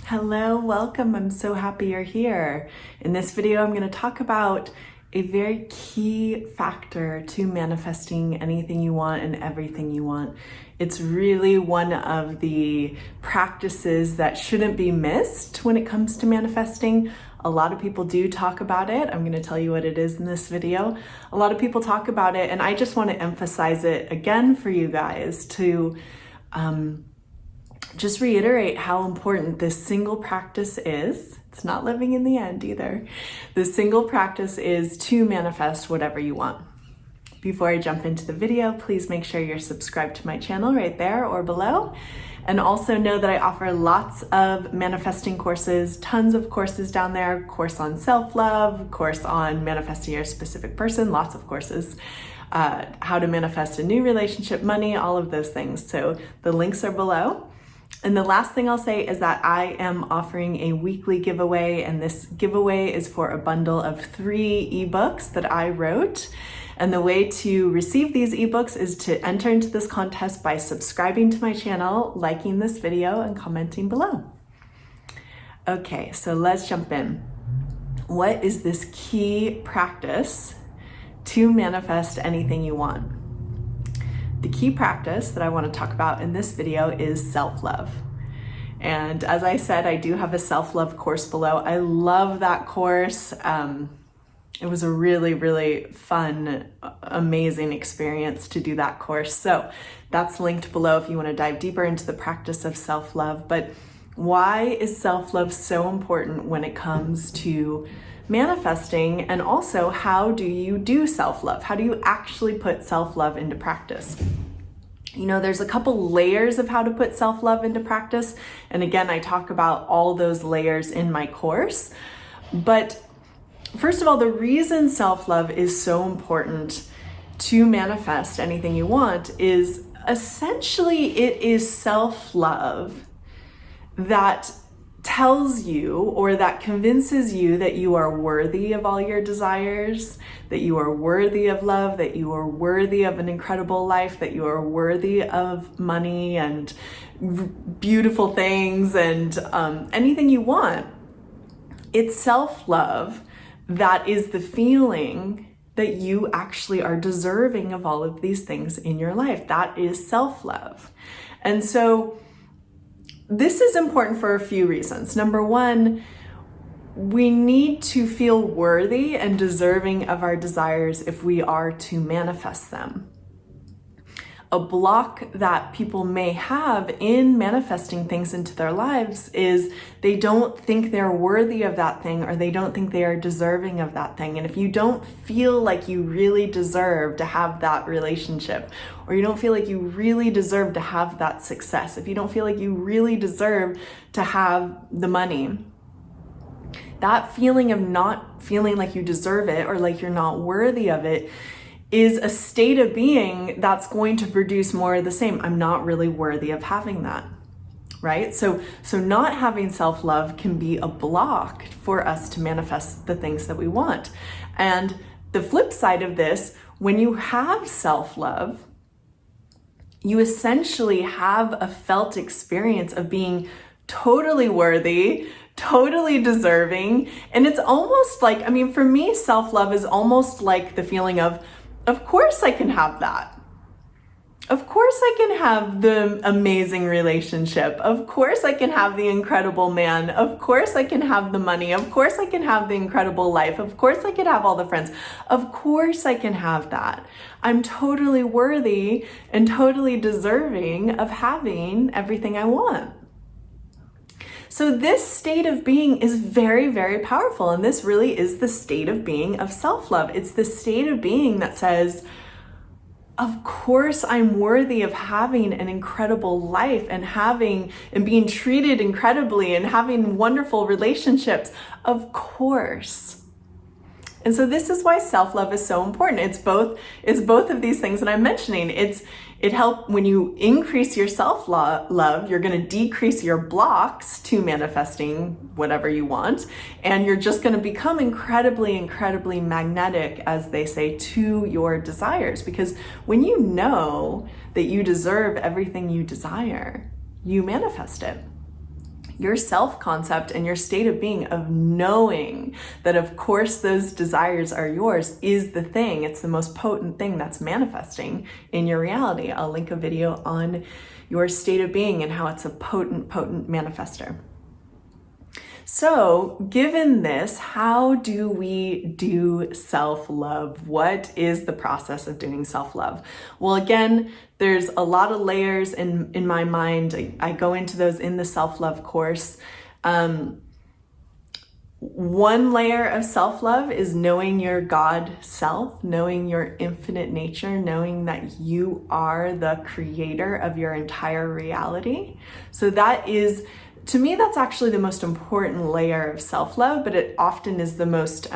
Hello, welcome. I'm so happy you're here. In this video, I'm going to talk about a very key factor to manifesting anything you want and everything you want. It's really one of the practices that shouldn't be missed when it comes to manifesting. A lot of people do talk about it. I'm going to tell you what it is in this video. A lot of people talk about it, and I just want to emphasize it again for you guys to just reiterate how important this single practice is. It's not living in the end either. The single practice is to manifest whatever you want. Before I jump into the video, please make sure you're subscribed to my channel right there or below. And also know that I offer lots of manifesting courses, tons of courses down there, course on self-love, course on manifesting your specific person, lots of courses, how to manifest a new relationship, money, all of those things. So the links are below. And the last thing I'll say is that I am offering a weekly giveaway, and this giveaway is for a bundle of 3 ebooks that I wrote. And the way to receive these ebooks is to enter into this contest by subscribing to my channel, liking this video, and commenting below. Okay, so let's jump in. What is this key practice to manifest anything you want? The key practice that I want to talk about in this video is self-love. And as I said, I do have a self-love course below. I love that course. It was a really, really fun, amazing experience to do that course. So that's linked below if you want to dive deeper into the practice of self-love. But why is self-love so important when it comes to manifesting? And also, how do you do self-love? How do you actually put self-love into practice? You know, there's a couple layers of how to put self-love into practice. And again, I talk about all those layers in my course. But first of all, the reason self-love is so important to manifest anything you want is essentially it is self-love that tells you, or that convinces you, that you are worthy of all your desires, that you are worthy of love, that you are worthy of an incredible life, that you are worthy of money and beautiful things and anything you want. It's self-love that is the feeling that you actually are deserving of all of these things in your life. That is self-love. And so this is important for a few reasons. Number one, we need to feel worthy and deserving of our desires if we are to manifest them. A block that people may have in manifesting things into their lives is they don't think they're worthy of that thing, or they don't think they are deserving of that thing. And if you don't feel like you really deserve to have that relationship, or you don't feel like you really deserve to have that success, if you don't feel like you really deserve to have the money, that feeling of not feeling like you deserve it or like you're not worthy of it is a state of being that's going to produce more of the same. I'm not really worthy of having that, right? So not having self-love can be a block for us to manifest the things that we want. And the flip side of this, when you have self-love, you essentially have a felt experience of being totally worthy, totally deserving. And it's almost like, for me, self-love is almost like the feeling of course I can have that. Of course I can have the amazing relationship. Of course I can have the incredible man. Of course I can have the money. Of course I can have the incredible life. Of course I can have all the friends. Of course I can have that. I'm totally worthy and totally deserving of having everything I want. So this state of being is very, very powerful. And this really is the state of being of self-love. It's the state of being that says, of course I'm worthy of having an incredible life and being treated incredibly and having wonderful relationships. Of course. And so this is why self-love is so important. It's both of these things that I'm mentioning. It helps when you increase your self-love, you're going to decrease your blocks to manifesting whatever you want. And you're just going to become incredibly, incredibly magnetic, as they say, to your desires. Because when you know that you deserve everything you desire, you manifest it. your self-concept and your state of being, of knowing that of course those desires are yours, is the thing. It's the most potent thing that's manifesting in your reality. I'll link a video on your state of being and how it's a potent manifester. So given this, how do we do self-love? What is the process of doing self-love? Well, again, there's a lot of layers in my mind. I go into those in the self-love course. One layer of self-love is knowing your God self, knowing your infinite nature, knowing that you are the creator of your entire reality. So that is, to me, that's actually the most important layer of self-love, but it often is the most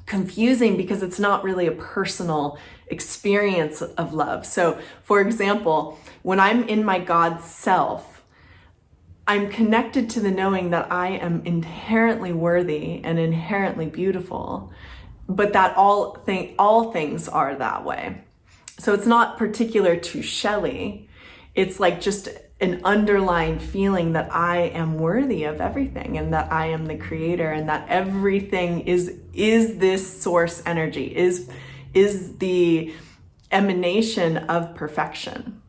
confusing because it's not really a personal experience of love. So, for example, when I'm in my God self, I'm connected to the knowing that I am inherently worthy and inherently beautiful, but that all things are that way. So it's not particular to Shelly. It's like just an underlying feeling that I am worthy of everything and that I am the creator and that everything is this source energy, is the emanation of perfection.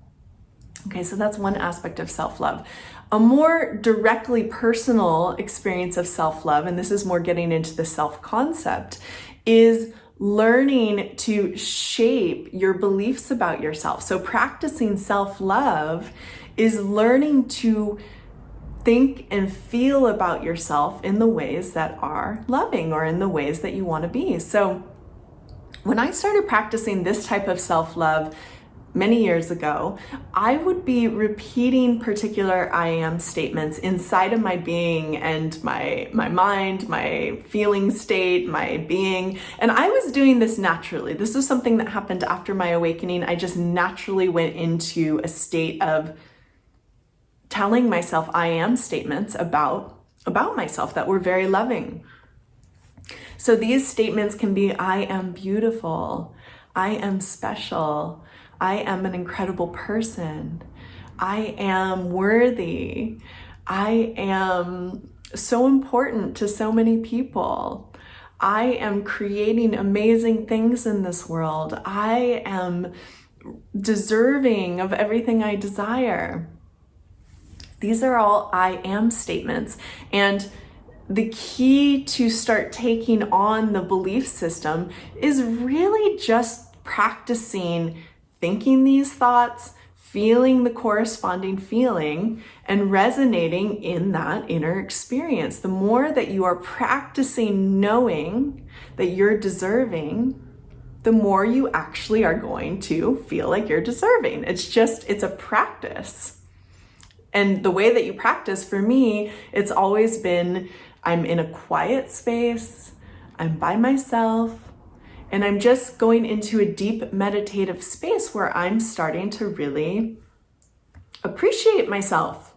Okay, so that's one aspect of self-love. A more directly personal experience of self-love, and this is more getting into the self-concept, is learning to shape your beliefs about yourself. So practicing self-love is learning to think and feel about yourself in the ways that are loving or in the ways that you want to be. So when I started practicing this type of self-love many years ago, I would be repeating particular I am statements inside of my being and my mind, my feeling state, my being. And I was doing this naturally. This was something that happened after my awakening. I just naturally went into a state of telling myself I am statements about myself that were very loving. So these statements can be, I am beautiful, I am special, I am an incredible person, I am worthy, I am so important to so many people, I am creating amazing things in this world, I am deserving of everything I desire. These are all I am statements. And the key to start taking on the belief system is really just practicing thinking these thoughts, feeling the corresponding feeling, and resonating in that inner experience. The more that you are practicing knowing that you're deserving, the more you actually are going to feel like you're deserving. It's a practice. And the way that you practice, for me, it's always been, I'm in a quiet space, I'm by myself, and I'm just going into a deep meditative space where I'm starting to really appreciate myself.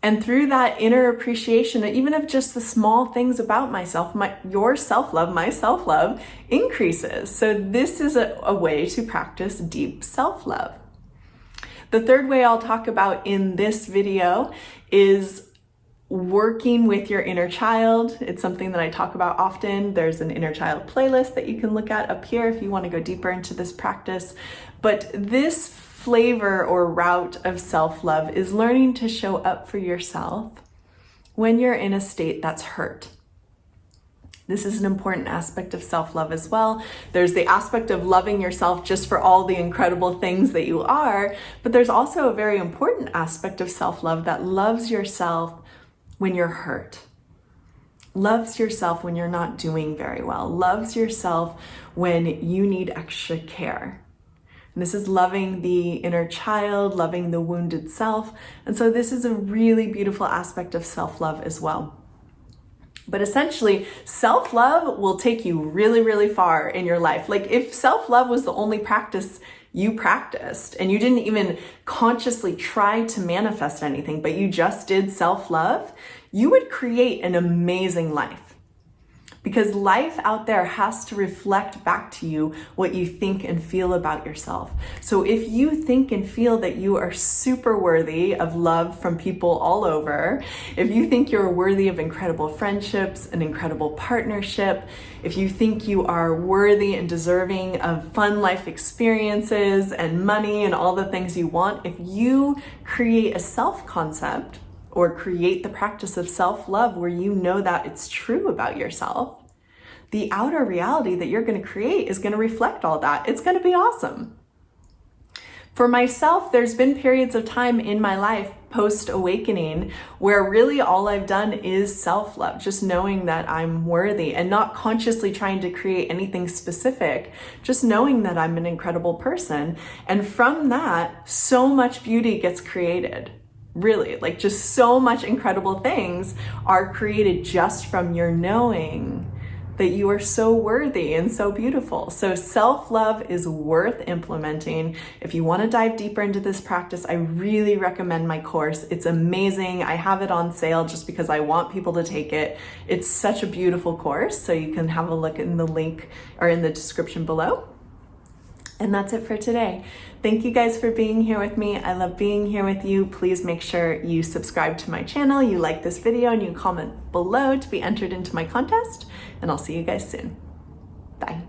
And through that inner appreciation, even of just the small things about myself, your self-love, my self-love increases. So this is a way to practice deep self-love. The third way I'll talk about in this video is working with your inner child. It's something that I talk about often. There's an inner child playlist that you can look at up here if you want to go deeper into this practice. But this flavor or route of self-love is learning to show up for yourself when you're in a state that's hurt. This is an important aspect of self-love as well. There's the aspect of loving yourself just for all the incredible things that you are, but there's also a very important aspect of self-love that loves yourself when you're hurt, loves yourself when you're not doing very well, loves yourself when you need extra care. And this is loving the inner child, loving the wounded self. And so this is a really beautiful aspect of self-love as well. But essentially, self-love will take you really, really far in your life. Like if self-love was the only practice you practiced and you didn't even consciously try to manifest anything, but you just did self-love, you would create an amazing life. Because life out there has to reflect back to you what you think and feel about yourself. So if you think and feel that you are super worthy of love from people all over, if you think you're worthy of incredible friendships, an incredible partnership, if you think you are worthy and deserving of fun life experiences and money and all the things you want, if you create a self-concept or create the practice of self-love where you know that it's true about yourself, the outer reality that you're going to create is going to reflect all that. It's going to be awesome. For myself, there's been periods of time in my life post-awakening where really all I've done is self-love, just knowing that I'm worthy and not consciously trying to create anything specific, just knowing that I'm an incredible person. And from that, so much beauty gets created. Really, like just so much incredible things are created just from your knowing that you are so worthy and so beautiful. So self-love is worth implementing. If you want to dive deeper into this practice, I really recommend my course. It's amazing. I have it on sale just because I want people to take it. It's such a beautiful course. So you can have a look in the link or in the description below. And that's it for today. Thank you guys for being here with me. I love being here with you. Please make sure you subscribe to my channel, you like this video, and you comment below to be entered into my contest. And I'll see you guys soon. Bye.